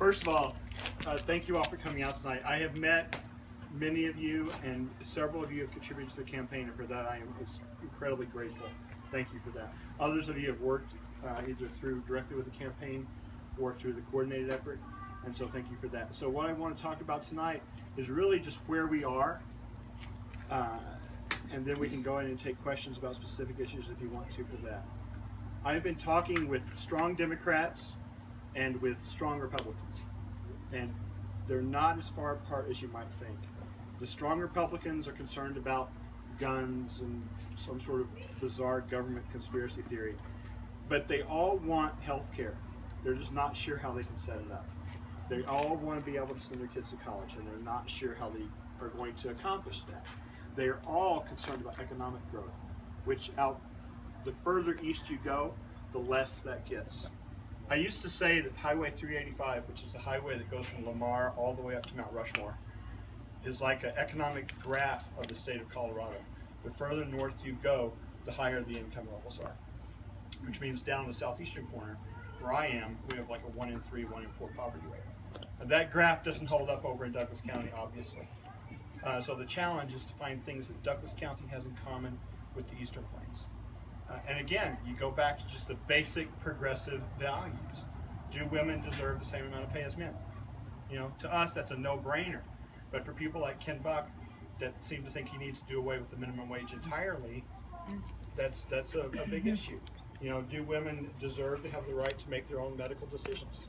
first of all, thank you all for coming out tonight. I have met many of you, and several of you have contributed to the campaign, and for that I am incredibly grateful. Thank you for that. Others of you have worked either directly with the campaign or through the coordinated effort, and so thank you for that. So what I want to talk about tonight is really just where we are, and then we can go in and take questions about specific issues if you want to for that. I've been talking with strong Democrats and with strong Republicans, and they're not as far apart as you might think. The strong Republicans are concerned about guns and some sort of bizarre government conspiracy theory, but they all want health care. They're just not sure how they can set it up. They all want to be able to send their kids to college, and they're not sure how they are going to accomplish that. They are all concerned about economic growth, which the further east you go, the less that gets. I used to say that Highway 385, which is a highway that goes from Lamar all the way up to Mount Rushmore, is like an economic graph of the state of Colorado. The further north you go, the higher the income levels are, which means down in the southeastern corner, where I am, we have like a 1 in 3, 1 in 4 poverty rate. And that graph doesn't hold up over in Douglas County, obviously. So the challenge is to find things that Douglas County has in common with the Eastern Plains. And again, you go back to just the basic progressive values. Do women deserve the same amount of pay as men? To us, that's a no-brainer. But for people like Ken Buck, that seem to think he needs to do away with the minimum wage entirely, that's a big issue. Do women deserve to have the right to make their own medical decisions?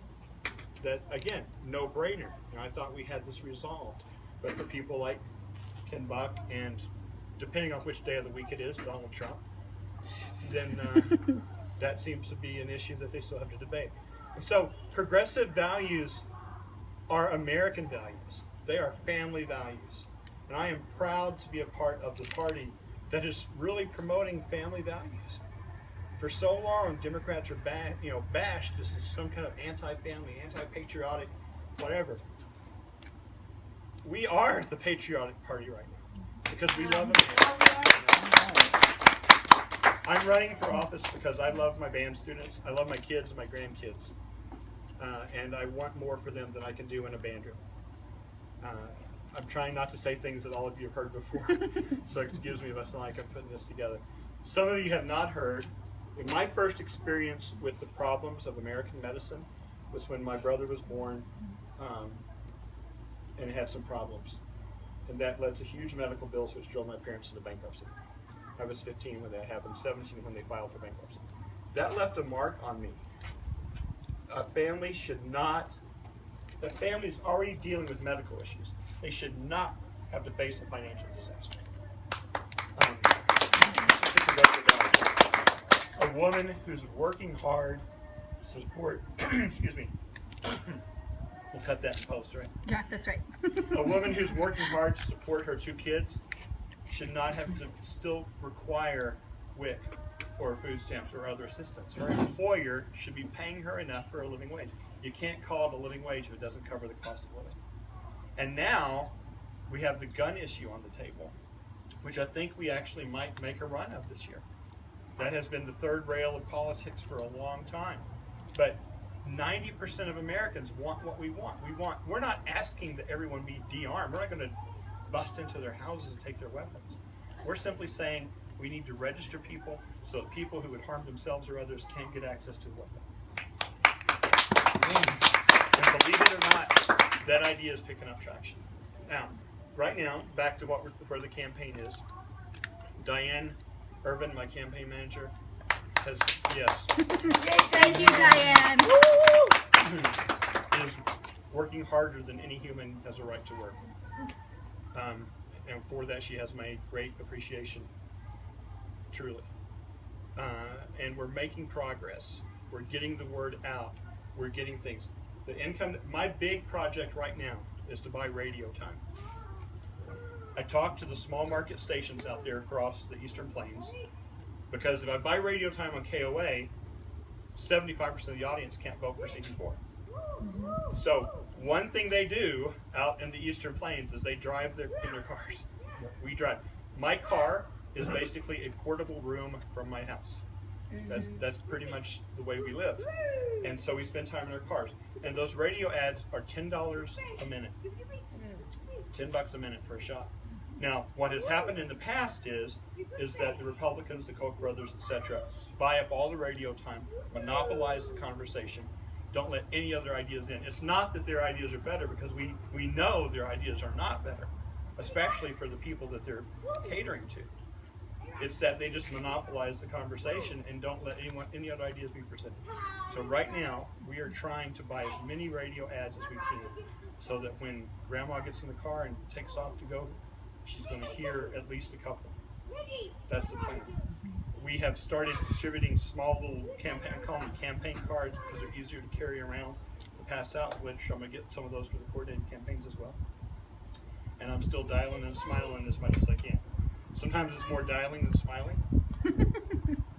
That, again, no-brainer. I thought we had this resolved. But for people like Ken Buck and, depending on which day of the week it is, Donald Trump, then that seems to be an issue that they still have to debate. And so progressive values are American values. They are family values. And I am proud to be a part of the party that is really promoting family values. For so long, Democrats are bashed as some kind of anti-family, anti-patriotic, whatever. We are the patriotic party right now because we love America. I'm running for office because I love my band students, I love my kids and my grandkids, and I want more for them than I can do in a band room. I'm trying not to say things that all of you have heard before, so excuse me if I sound like I'm putting this together. Some of you have not heard. My first experience with the problems of American medicine was when my brother was born and had some problems. And that led to huge medical bills, which drove my parents into bankruptcy. I was 15 when that happened, 17 when they filed for bankruptcy. That left a mark on me. A family a family's already dealing with medical issues. They should not have to face a financial disaster. A woman who's working hard to support, excuse me, we'll cut that in post, right? Yeah, that's right. A woman who's working hard to support her 2 kids should not have to still require WIC or food stamps or other assistance. Her employer should be paying her enough for a living wage. You can't call it a living wage if it doesn't cover the cost of living. And now we have the gun issue on the table, which I think we actually might make a run of this year. That has been the third rail of politics for a long time. But 90% of Americans want what we want. We're not asking that everyone be de-armed. We're not going to bust into their houses and take their weapons. We're simply saying we need to register people so that people who would harm themselves or others can't get access to a weapon. And believe it or not, that idea is picking up traction. Now, right now, back to where the campaign is. Diane Irvin, my campaign manager, has, yes. Thank you, Diane. Is working harder than any human has a right to work. And for that, she has my great appreciation, truly. And we're making progress. We're getting the word out. We're getting things. My big project right now is to buy radio time. I talked to the small market stations out there across the Eastern Plains, because if I buy radio time on KOA, 75% of the audience can't vote for CD4. So one thing they do out in the Eastern Plains is they drive in their cars. We drive. My car is basically a portable room from my house. That's pretty much the way we live. And so we spend time in our cars. And those radio ads are $10 a minute. $10 a minute for a shot. Now, what has happened in the past is that the Republicans, the Koch brothers, etc., buy up all the radio time, monopolize the conversation, don't let any other ideas in. It's not that their ideas are better, because we know their ideas are not better, especially for the people that they're catering to. It's that they just monopolize the conversation and don't let any other ideas be presented. So right now, we are trying to buy as many radio ads as we can, so that when Grandma gets in the car and takes off to go, she's going to hear at least a couple. That's the plan. We have started distributing small little campaign, I call them campaign cards, because they're easier to carry around, to pass out, which I'm going to get some of those for the coordinated campaigns as well. And I'm still dialing and smiling as much as I can. Sometimes it's more dialing than smiling.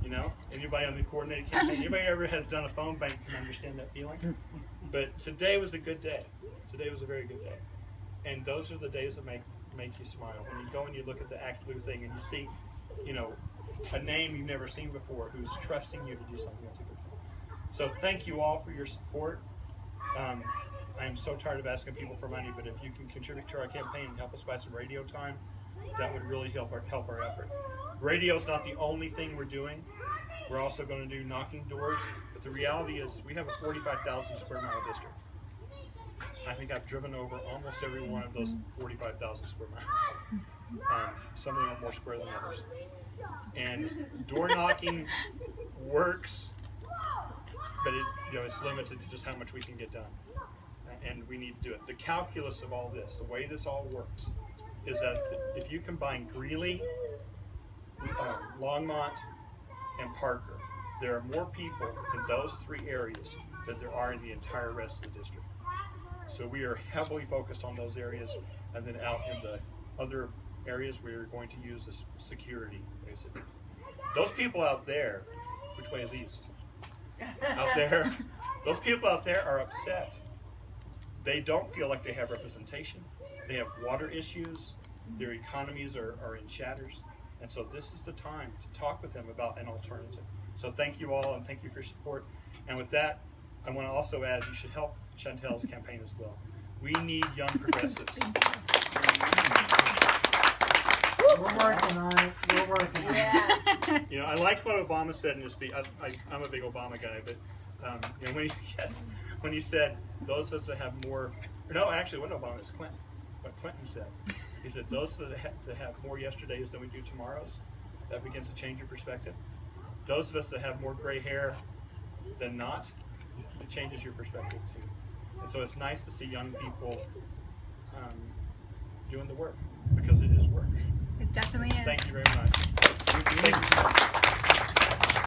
You know, anybody on the coordinated campaign, anybody ever has done a phone bank can understand that feeling. But today was a good day. Today was a very good day. And those are the days that make you smile. When you go and you look at the Act Blue thing and you see, you know, a name you've never seen before who's trusting you to do something, that's a good thing. So thank you all for your support. I am so tired of asking people for money, but if you can contribute to our campaign and help us buy some radio time, that would really help our effort. Radio's not the only thing we're doing. We're also going to do knocking doors, but the reality is we have a 45,000 square mile district. I think I've driven over almost every one of those 45,000 square miles. Some of them are more square than others. And door knocking works, but it's limited to just how much we can get done. And we need to do it. The calculus of all this, the way this all works, is that if you combine Greeley, Longmont, and Parker, there are more people in those three areas than there are in the entire rest of the district. So we are heavily focused on those areas, and then out in the other areas we're going to use this security, basically. Those people out there, which way is east? Out there, those people out there are upset. They don't feel like they have representation. They have water issues. Their economies are in shatters. And so this is the time to talk with them about an alternative. So thank you all, and thank you for your support. And with that, I want to also add, you should help Chantel's campaign as well. We need young progressives. We're working on it. We're working on it. You know, I like what Obama said in his speech. I'm a big Obama guy, but you know, when he said those of us that have more, no, actually, what Obama is Clinton. What Clinton said, he said those that have more yesterdays than we do tomorrows, that begins to change your perspective. Those of us that have more gray hair than not, it changes your perspective too. And so it's nice to see young people doing the work, because it is work. It definitely is. Thank you very much. Thank you so much.